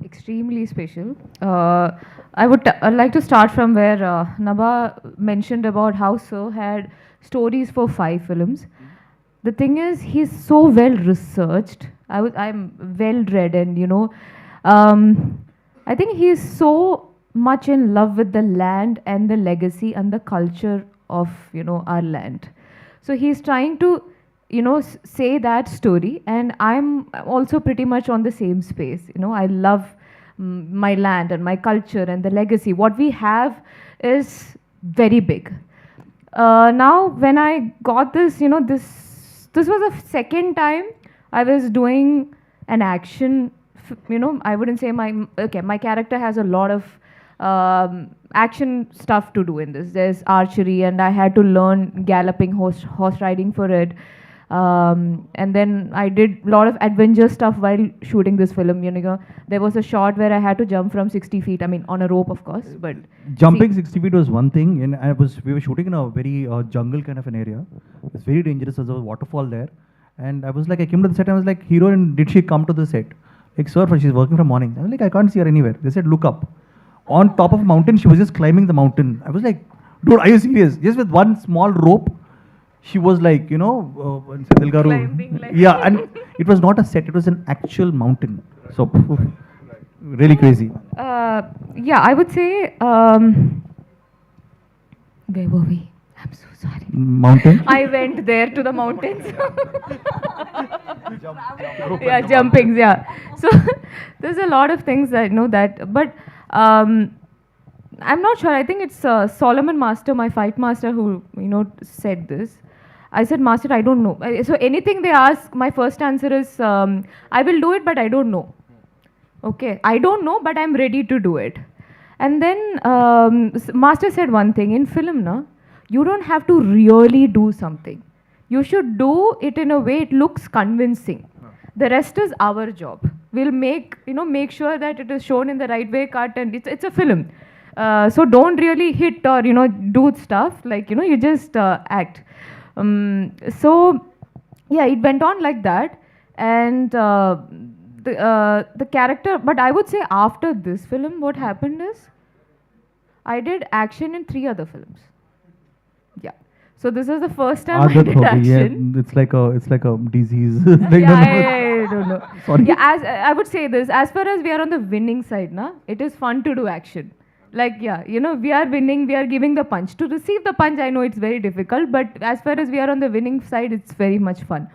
Extremely special. I would like to start from where Nabha mentioned about how Sir had stories for 5 films. The thing is, he's so well researched. I'm well read, and I think he's so much in love with the land and the legacy and the culture of our land. So he's trying to say that story, and I'm also pretty much on the same space. I love my land and my culture and the legacy. What we have is very big. now when I got this, this was the second time I was doing an action. I wouldn't say my character has a lot of action stuff to do in this. There's archery, and I had to learn galloping, horse riding for it. And then I did a lot of adventure stuff while shooting this film. There was a shot where I had to jump from 60 feet. I mean, on a rope, of course, but Jumping 60 feet was one thing, and we were shooting in a very jungle kind of an area. It's very dangerous. There's a waterfall there, and I came to the set. I was like, heroine, did she come to the set? Like, sir, she's working from morning. I was like, I can't see her anywhere. They said, look up. On top of a mountain, she was just climbing the mountain. I was like, dude, are you serious? Just with one small rope, she was like, Climbing like yeah, and it was not a set, it was an actual mountain. So, really crazy. Yeah, I would say, where were we? I'm so sorry. Mountain? I went there to the mountains. Yeah, jumpings, yeah. So there's a lot of things I know that, but I'm not sure. I think it's Solomon Master, my fight master, who said this. I said, Master, I don't know. So anything they ask, my first answer is, I will do it, but I don't know. Okay, I don't know, but I'm ready to do it. And then Master said one thing, in film, you don't have to really do something. You should do it in a way it looks convincing. The rest is our job. We'll make sure that it is shown in the right way, cut, and it's a film. So don't really hit or do stuff like you just act. So yeah, it went on like that, and the character. But I would say after this film, what happened is I did action in 3 other films. Yeah. So this is the first time I did action. Yeah, it's like a disease. I don't know. Sorry. Yeah, as I would say this, as far as we are on the winning side, it is fun to do action. Like, yeah, we are winning, we are giving the punch. To receive the punch, I know it's very difficult, but as far as we are on the winning side, it's very much fun.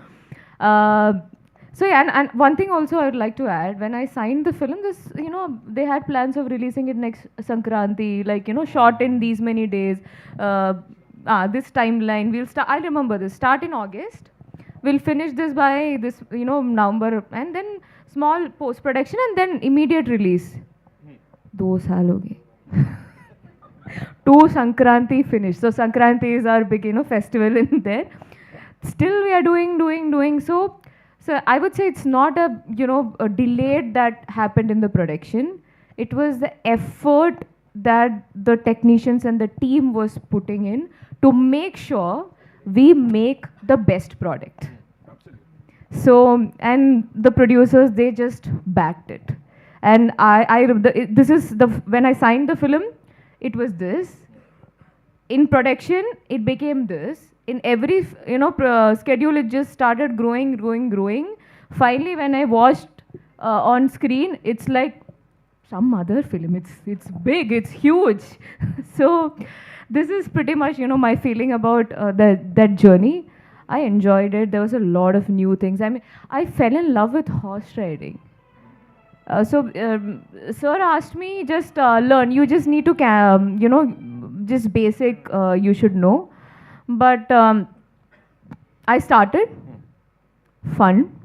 So yeah, and one thing also I would like to add, when I signed the film, they had plans of releasing it next Sankranti, shot in these many days. This timeline, we'll start, I remember this, start in August, we'll finish this by this, November, and then small post-production, and then immediate release. 2 saal ho gaye. 2 Sankranti finished. So Sankranti is our big, festival in there. Still we are doing. So I would say it's not a delayed that happened in the production. It was the effort that the technicians and the team was putting in to make sure we make the best product. So, and the producers, they just backed it. And when I signed the film, it was this. In production, it became this. In every, schedule, it just started growing. Finally, when I watched on screen, it's like some other film. It's big, it's huge. So this is pretty much, my feeling about that journey. I enjoyed it. There was a lot of new things. I mean, I fell in love with horse riding. Sir asked me, just learn. You just need to, just basic you should know. But I started, fun.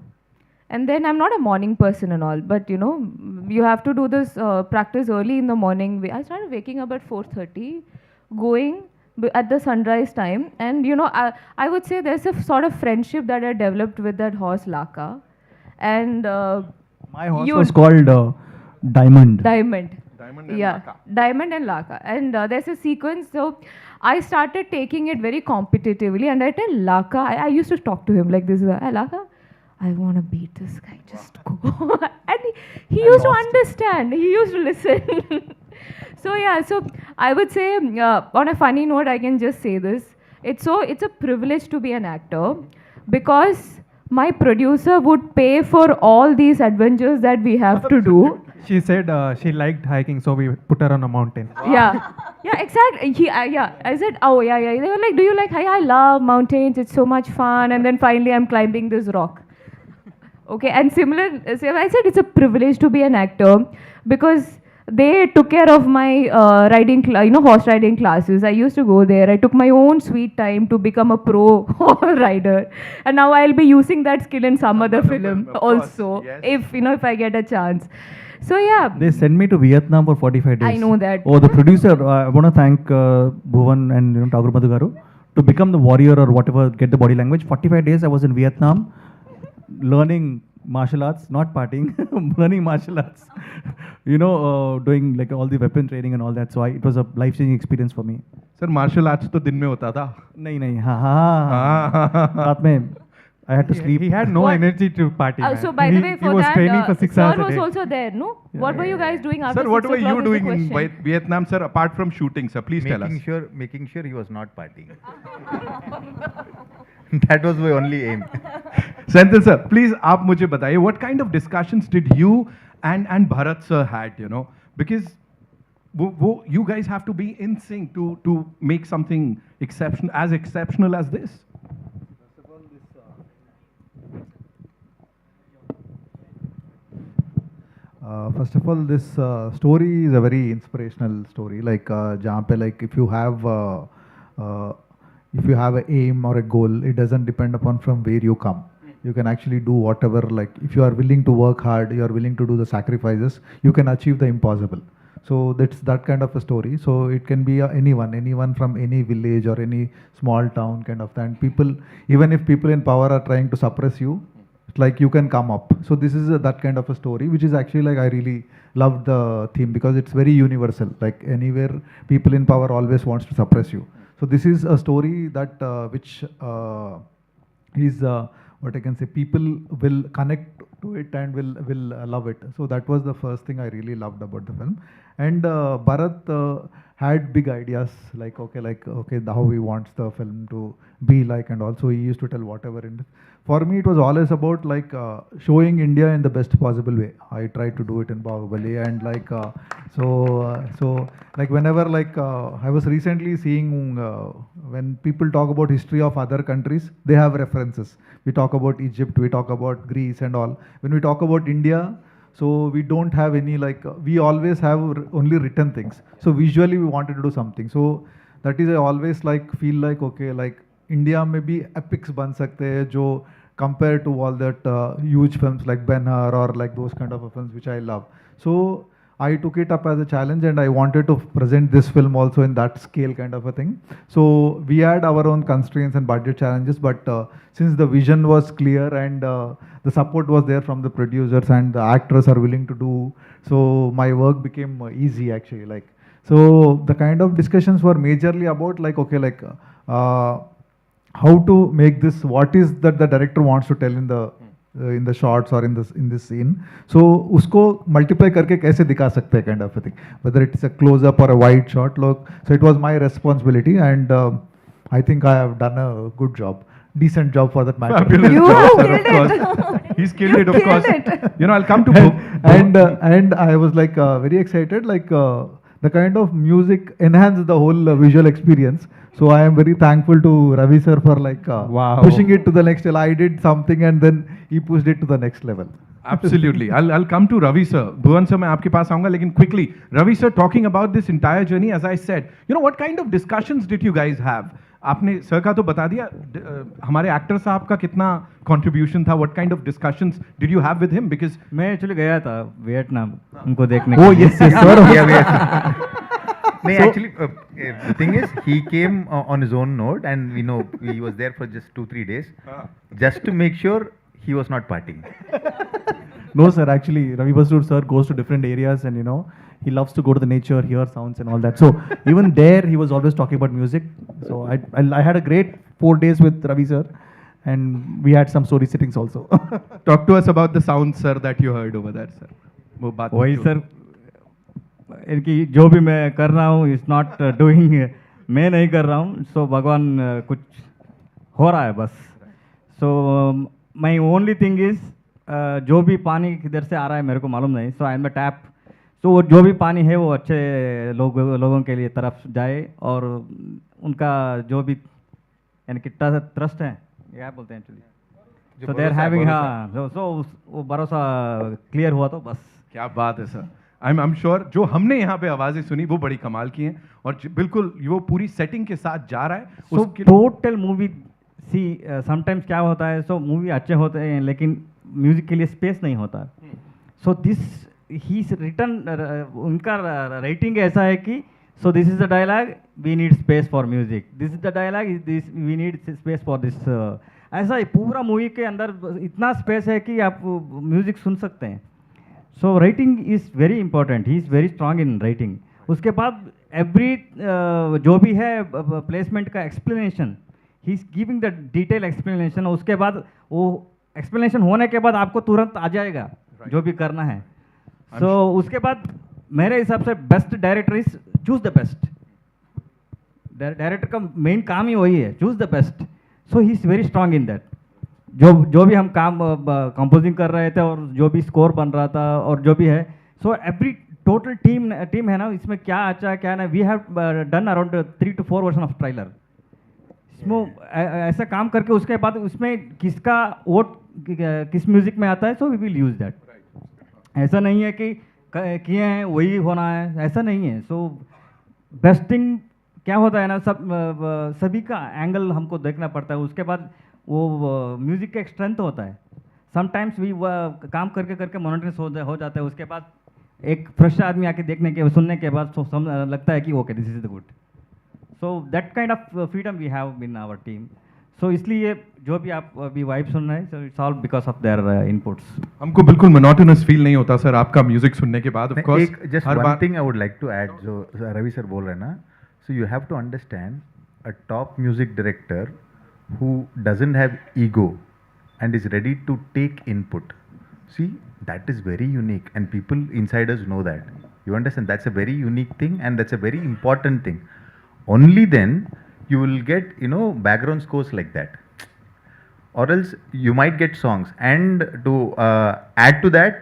And then I'm not a morning person and all, but you have to do this practice early in the morning. I started waking up at 4:30, going at the sunrise time. And I would say there's a sort of friendship that I developed with that horse, Laka. And my horse was called Diamond. Diamond and yeah, Laka. Diamond and Laka. And there's a sequence. So I started taking it very competitively. And I tell Laka, I used to talk to him like this. Hey, Laka, I want to beat this guy. Just go. And he used to understand. He used to listen. So yeah, so I would say on a funny note, I can just say this. It's a privilege to be an actor because my producer would pay for all these adventures that we have to do. She said she liked hiking, so we put her on a mountain. Yeah, exactly. I said, oh yeah. They were like, do you like hiking? I love mountains. It's so much fun. And then finally, I'm climbing this rock. Okay, and similar, I said it's a privilege to be an actor because they took care of my horse riding classes. I used to go there. I took my own sweet time to become a pro horse rider, and now I'll be using that skill in some other film of course, also, yes. if I get a chance. So yeah, They sent me to Vietnam for 45 days. I know that. Oh, the producer, I want to thank Bhuvan and Tagore Madhu Garu to become the warrior or whatever, get the body language. 45 days I was in Vietnam learning martial arts, not partying, learning martial arts. Doing like all the weapon training and all that. So it was a life-changing experience for me. Sir martial arts तो दिन में होता था. नहीं हाँ रात में I had to sleep. He had no What? energy to party. man. So by the way, he for was that, training for 6 sir hours a was day. also there, no? What were you guys doing after Sir, what 6 were you o'clock is the doing in question. Vietnam, sir, apart from shooting, sir? Please tell us. Making sure he was not partying. That was my only aim. Senthil sir, please आप मुझे बताइए what kind of discussions did you and Bharat sir had, because you guys have to be in sync to make something exceptional as this. First of all, this story is a very inspirational story. Like, जहाँ पे like if you have an aim or a goal, it doesn't depend upon from where you come. You can actually do whatever. Like, if you are willing to work hard, you are willing to do the sacrifices, you can achieve the impossible. So that's that kind of a story. So it can be anyone from any village or any small town kind of thing. People, even if people in power are trying to suppress you, like you can come up. So this is that kind of a story, which is actually like I really love the theme because it's very universal. Like anywhere, people in power always wants to suppress you. So this is a story that which is what I can say. People will connect to it and will love it. So that was the first thing I really loved about the film. And Bharat had big ideas like okay how he wants the film to be like, and also he used to tell whatever. And for me it was always about like showing India in the best possible way. I tried to do it in Bahubali, and like so like whenever like I was recently seeing when people talk about history of other countries, they have references. We talk about Egypt, we talk about Greece and all. When we talk about India, so we don't have any like we always have only written things. So visually we wanted to do something. So that is I always like feel like okay like India में भी epics बन सकते हैं जो compared to all that huge films like Ben-Hur or like those kind of films which I love. So I took it up as a challenge and I wanted to present this film also in that scale kind of a thing. So we had our own constraints and budget challenges, but since the vision was clear and the support was there from the producers and the actors are willing to do, so my work became easy actually. Like so the kind of discussions were majorly about like okay like how to make this, what is that the director wants to tell in the shots or in this scene. So usko multiply करके कैसे दिखा सकते हैं kind of a thing. Whether it's a close up or a wide shot look. So it was my responsibility, and I think I have done a good job. Decent job for that matter. Fabulous You job, sir, killed of it. course. He's killed You it, of killed course. it. I'll come to And I was like very excited, like the kind of music enhanced the whole visual experience. So I am very thankful to Ravi sir for like Wow. pushing it to the next level. I did something and then he pushed it to the next level. Absolutely. I'll come to Ravi sir. Bhuvan sir, मैं आपके पास आऊँगा, लेकिन quickly, Ravi sir, talking about this entire journey, as I said, what kind of discussions did you guys have? आपने sir का तो बता दिया, हमारे एक्टर साहब का कितना contribution था? What kind of discussions did you have with him? Because मैं एक्चुअली गया था वियतनाम उनको देखने Oh के लिए। yes, yes, sir. Yeah, no, actually, the thing is, he came on his own note, and he was there for just 2-3 days, just to make sure he was not partying. No, sir. Actually, Ravi Basur sir goes to different areas, and he loves to go to the nature, hear sounds, and all that. So even there, he was always talking about music. So I had a great 4 days with Ravi sir, and we had some story sittings also. talk to us about the sounds, sir, that you heard over there, sir. वो बात वही मत sir इनकी जो भी मैं कर रहा हूँ इट्स नॉट डूइंग, मैं नहीं कर रहा हूँ, सो भगवान कुछ हो रहा है बस. सो माई ओनली थिंग इज जो भी पानी किधर से आ रहा है मेरे को मालूम नहीं, सो आई एम द टैप. तो जो भी पानी है वो अच्छे लोगों के लिए तरफ जाए, और उनका जो भी यानी कितना ट्रस्ट है क्या बोलते हैं actually, so they are having, हाँ, सो वो भरोसा क्लियर हुआ तो बस. क्या बात है सर. I'm sure जो हमने यहाँ पे आवाजें सुनी वो बड़ी कमाल की हैं और बिल्कुल वो पूरी सेटिंग के साथ जा रहा है सो उसके टोटल मूवी सी समटाइम्स क्या होता है, सो मूवी अच्छे होते हैं लेकिन म्यूजिक के लिए स्पेस नहीं होता. सो दिस ही रिटर्न उनका राइटिंग ऐसा है कि so this is the dialogue, we need space for music, this is the dialogue, this we need space for this. ऐसा ही पूरा मूवी के अंदर इतना स्पेस है कि आप म्यूजिक सुन सकते हैं. So writing is very important, he is very strong in writing. उसके बाद एवरी जो भी है प्लेसमेंट का explanation, he is giving the detail explanation. उसके बाद वो एक्सप्लेनेशन होने के बाद आपको तुरंत आ जाएगा जो भी करना है. सो उसके बाद मेरे हिसाब से best director is choose the best. Director का मेन काम ही वही है, choose the best. So he is very strong in that. जो भी हम काम कंपोजिंग कर रहे थे और जो भी स्कोर बन रहा था और जो भी है, सो एवरी टोटल टीम है ना, इसमें क्या अच्छा है क्या ना, we have done around 3 to 4 version of trailer. इसमें ऐसा काम करके उसके बाद उसमें किसका वोट किस म्यूजिक में आता है, so we will use that. ऐसा नहीं है कि किए हैं वही होना है, ऐसा नहीं है. सो बेस्टिंग क्या होता है ना, सभी का एंगल हमको देखना पड़ता है. उसके बाद वो म्यूज़िक का एक स्ट्रेंथ होता है. समटाइम्स भी काम करके करके मोनोटनस हो जाता है. उसके बाद एक फ्रेश आदमी आके देखने के सुनने के बाद लगता है कि okay this is the good. So that kind of freedom we have in our team. So इसलिए जो भी आप अभी वाइब सुन रहे हैं, so it's all because of their inputs. हमको बिल्कुल मोनोटोनस फील नहीं होता सर आपका म्यूजिक सुनने के बाद. ऑफ कोर्स एक just one thing I would like to add जो रवि सर बोल रहे हैं ना, so you have to understand a top music director who doesn't have ego and is ready to take input. See, that is very unique and people insiders know that. You understand? That's a very unique thing and that's a very important thing. Only then you will get, background scores like that. Or else you might get songs. And to add to that,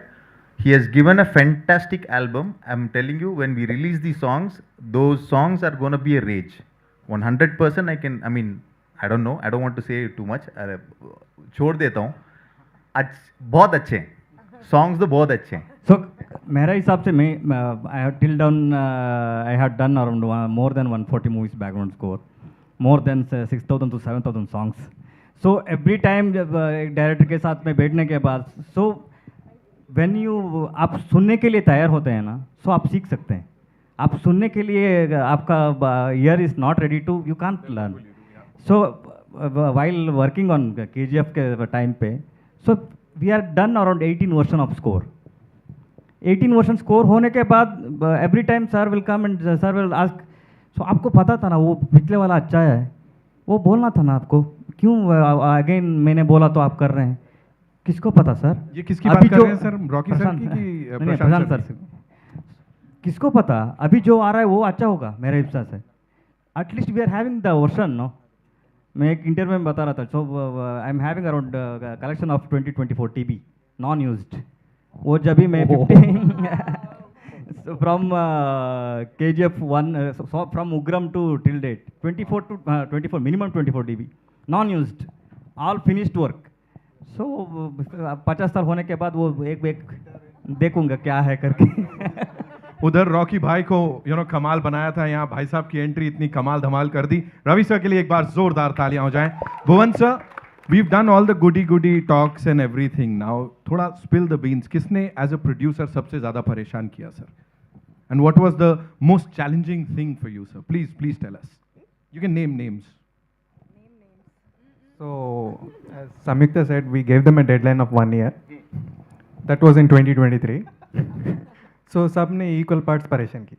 he has given a fantastic album. I'm telling you, when we release these songs, those songs are going to be a rage. 100% I don't know, I don't want to say too much. छोड़ देता हूँ. बहुत अच्छे हैं songs, तो बहुत अच्छे हैं. सो मेरा हिसाब से मैं I have done around more than 140 movies background score, more than 6,000 to 7,000 songs. So every time जब एक डायरेक्टर के साथ में बैठने के बाद, सो व्हेन यू आप सुनने के लिए तैयार होते हैं ना, सो आप सीख सकते हैं. आप सुनने के लिए आपका ear is not ready to, you can't learn. So while working on KGF के टाइम पे, so we are done around 18 version of score. 18 version score होने के बाद every time sir will come and sir will ask, so आपको पता था ना वो पिछले वाला अच्छा है, वो बोलना था ना आपको, क्यों अगेन मैंने बोला तो आप कर रहे हैं. किसको पता सर? ये किसकी बात कर रहे हैं सर? रॉकी सर की कि प्रशांत सर से? किसको पता? अभी जो आ रहा है वो अच्छा होगा मेरे हिसाब से. At least we are having the version. No, मैं एक इंटरव्यू में बता रहा था. So I am having around collection of 2024 TB non used. वो जब भी मैं 50 from KGF 1 from Ugramm to till date 24 to 24 minimum 24 TB non used, all finished work. So 50 साल होने के बाद वो एक देखूंगा क्या है करके. उधर रॉकी भाई को कमाल बनाया था, यहाँ भाई साहब की एंट्री इतनी कमाल धमाल कर दी. रवि सर के लिए एक बार जोरदार तालियां हो जाएं. Bhuvan sir, we've done all the goodie talks and everything. Now थोड़ा स्पिल द बीन्स. किसने एज अ प्रोड्यूसर सबसे ज्यादा परेशान किया सर? And what was the most challenging thing for you sir? Please tell us. You can name names. So, as Samyukta said, we gave them a deadline of 1 year. That was in 2023. So, सबने equal parts परेशान की.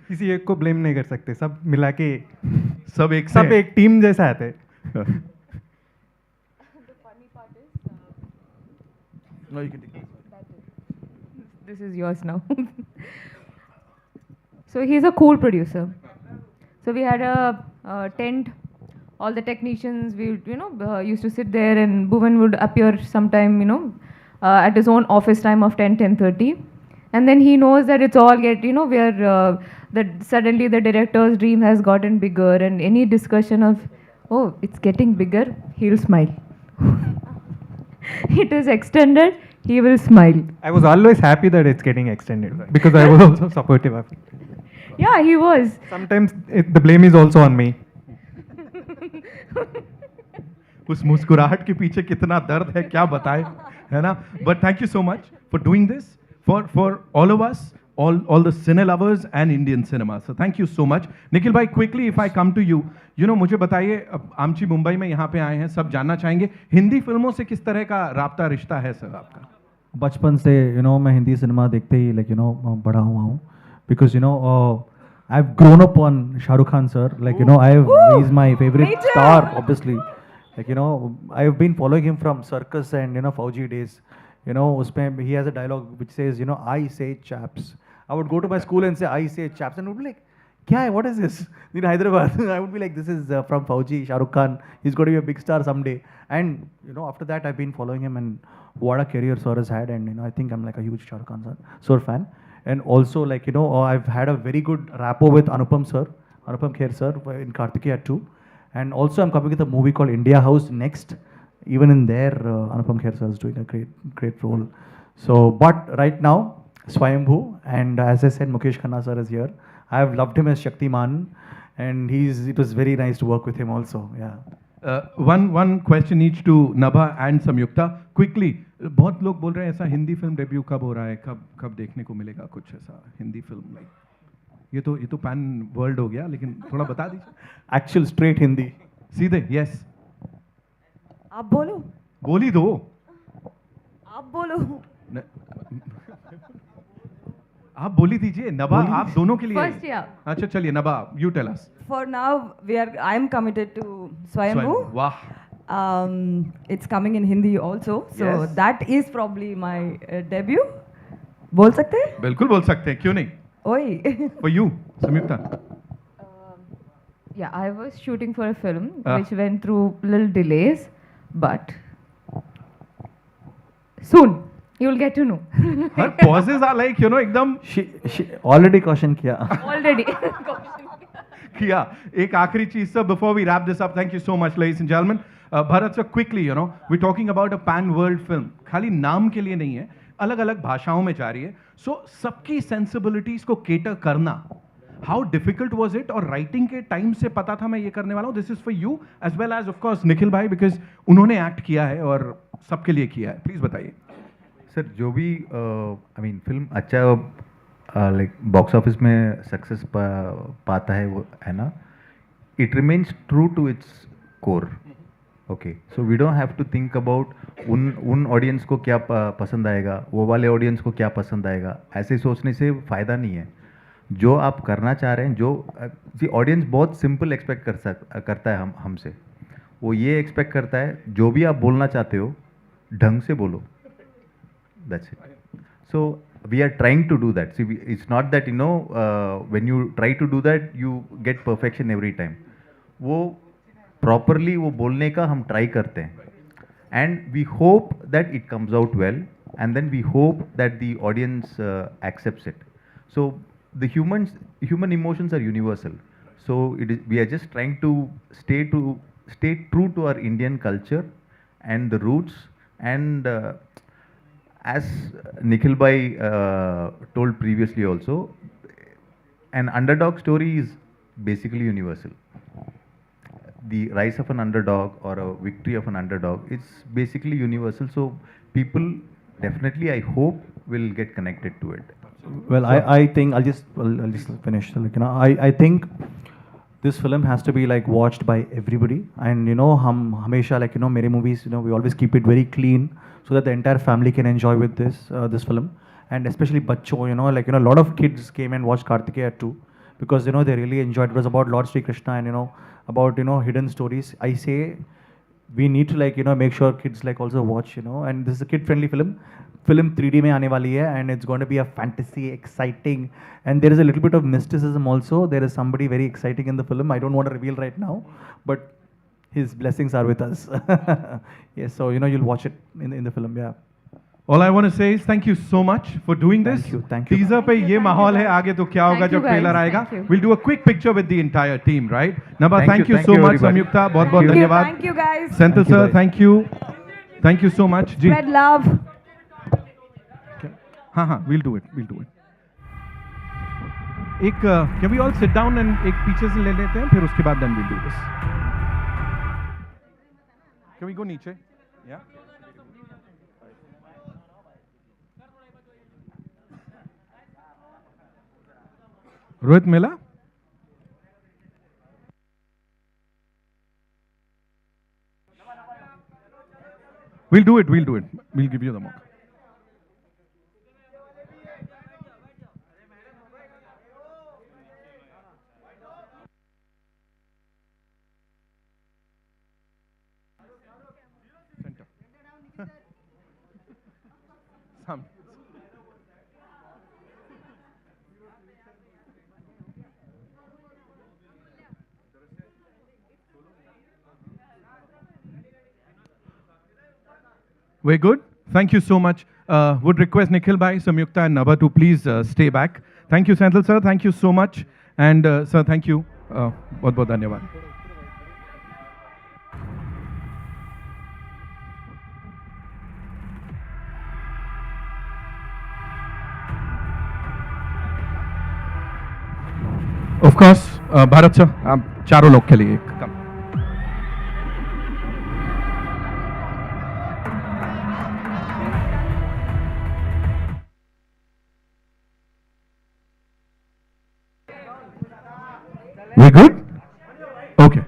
किसी एक को blame नहीं कर सकते. सब मिला के सब एक टीम जैसा आते. The funny part is. No, you can take this. This is yours now. So he's a cool producer. So we had a tent. All the technicians, we used to sit there, and Bhuvan would appear sometime, at his own office time of 10:30, and then he knows that it's all where that suddenly the director's dream has gotten bigger, and any discussion of, oh, it's getting bigger, he'll smile. It is extended, he will smile. I was always happy that it's getting extended because I was also supportive of it. Yeah, he was. Sometimes the blame is also on me. उस मुस्कुराहट के पीछे कितना दर्द है क्या बताए, है ना? But thank you so much for doing this for all of us, all the cine lovers and Indian cinema. So thank you so much. Nikhil bhai, quickly if I come to you, मुझे बताइए, अब आमची मुंबई में यहाँ पे आए हैं, सब जानना चाहेंगे हिंदी फिल्मों से किस तरह का राब्ता रिश्ता है सर आपका? बचपन से मैं हिंदी सिनेमा देखते ही बड़ा हुआ हूँ, because I've grown up on Shah Rukh Khan sir, he's my favorite star obviously, I've been following him from circus and Fauji days. उसमें he has a dialogue which says I say chaps. I would go to my school and say I say chaps and would be like, kya hai, what is this in Hyderabad? I would be like, this is from Fauji, Shah Rukh Khan, he's going to be a big star someday. And after that I've been following him, and what a career sir has had, and I think I'm like a huge Shah Rukh Khan sir fan. And also I've had a very good rapport with Anupam Kher sir in Kartikeya 2. And also I'm coming with a movie called India House next. Even in there, Anupam Kher sir is doing a great role. So, but right now, Swayambhu, and as I said, Mukesh Khanna sir is here. I have loved him as Shaktiman, and it was very nice to work with him also. Yeah. One question each to Nabha and Samyukta. Quickly, बहुत लोग बोल रहे हैं ऐसा Hindi film debut कब हो रहा है, कब देखने को मिलेगा कुछ ऐसा हिंदी फिल्म लाइक? ये तो पैन वर्ल्ड हो गया, लेकिन थोड़ा बता दीजिए. Actual straight Hindi. सीधे yes. आप बोलो. बोली दो. आप बोलो. आप बोली दीजिए. नबा आप दोनों के लिए. First, yeah. अच्छा चलिए नबा, you tell us. For now, I am committed to Swayambhu. वाह. It's coming in Hindi also, so Yes. that is probably my debut. बोल सकते हैं? बिल्कुल बोल सकते हैं, क्यों नहीं? ओए. For you, Samyukta. Yeah, I was shooting for a film which went through little delays, but soon you'll get to know. Her pauses are like एकदम. She already caution किया. Already. किया. एक आखिरी चीज sir, before we wrap this up, thank you so much ladies and gentlemen. Bharat sir, quickly, we're talking about a pan world film. खाली नाम के लिए नहीं है, अलग अलग भाषाओं में जा रही है. So सबकी sensibilities को cater करना. How difficult was it? और writing के time से पता था मैं ये करने वाला हूँ. This is for you as well as of course Nikhil bhai, because उन्होंने act किया है और सबके लिए किया है. Please बताइए. सर जो भी फिल्म अच्छा लाइक बॉक्स ऑफिस में सक्सेस पाता है वो है ना, it remains true to its core. Okay, so we don't have to think about उन ऑडियंस को क्या पसंद आएगा, वो वाले ऑडियंस को क्या पसंद आएगा. ऐसे सोचने से फ़ायदा नहीं है. जो आप करना चाह रहे हैं, जो ऑडियंस बहुत सिंपल एक्सपेक्ट करता है हमसे. वो ये एक्सपेक्ट करता है जो भी आप बोलना चाहते हो ढंग से बोलो. That's it. So we are trying to do that. See, it's not that when you try to do that you get perfection every time. वो properly वो बोलने का हम try करते हैं, and we hope that it comes out well, and then we hope that the audience accepts it. So the human emotions are universal. So we are just trying to stay true to our Indian culture and the roots, and as Nikhil bhai told previously also, an underdog story is basically universal. The rise of an underdog or a victory of an underdog, it's basically universal. So people definitely, I hope, will get connected to it. Well, I think I'll just finish. I think this film has to be watched by everybody, and हम हमेशा मेरे movies, we always keep it very clean so that the entire family can enjoy with this film, and especially बच्चों, a lot of kids came and watched Kartikeya 2 because they really enjoyed. It was about Lord Sri Krishna and about hidden stories. I say we need to make sure kids also watch, and this is a kid friendly film 3D में आने वाली है, and it's going to be a fantasy, exciting, and there is a little bit of mysticism also. There is somebody very exciting in the film. I don't want to reveal right now, but his blessings are with us. Yes, so you'll watch it in the film. Yeah. All I want to say is thank you so much for doing this. Thank you. Teaser पे ये माहौल है, आगे तो क्या होगा जब trailer आएगा. We'll do a quick picture with the entire team, right? Nabha, thank you so much. Samyukta, बहुत बहुत धन्यवाद. Thank you guys. Senthil sir, thank you so much. Ji. Spread love. हाँ, we'll do it. Can we all sit down and एक पीछे से ले लेते हैं, फिर उसके बाद then we'll do this. Can we go नीचे? Yeah. रोहित मिला? We'll do it. We'll give you the mock. Center. Sam. We're good. Thank you so much. Would request Nikhil bhai, Samyukta and Nabha to please stay back. Thank you, Senthil sir. Thank you so much. And sir, thank you. बहुत बहुत धन्यवाद. Of course, Bharat sir, आप चारों लोग के लिए एक कम. We good? Okay.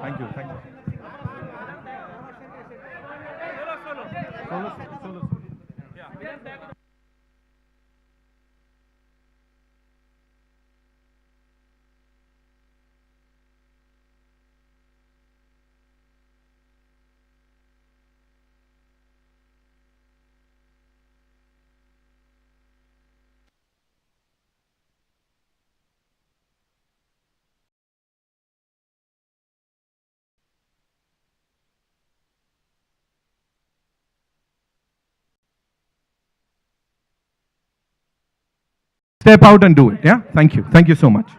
Thank you. Solo. Step out and do it. Yeah. Thank you so much.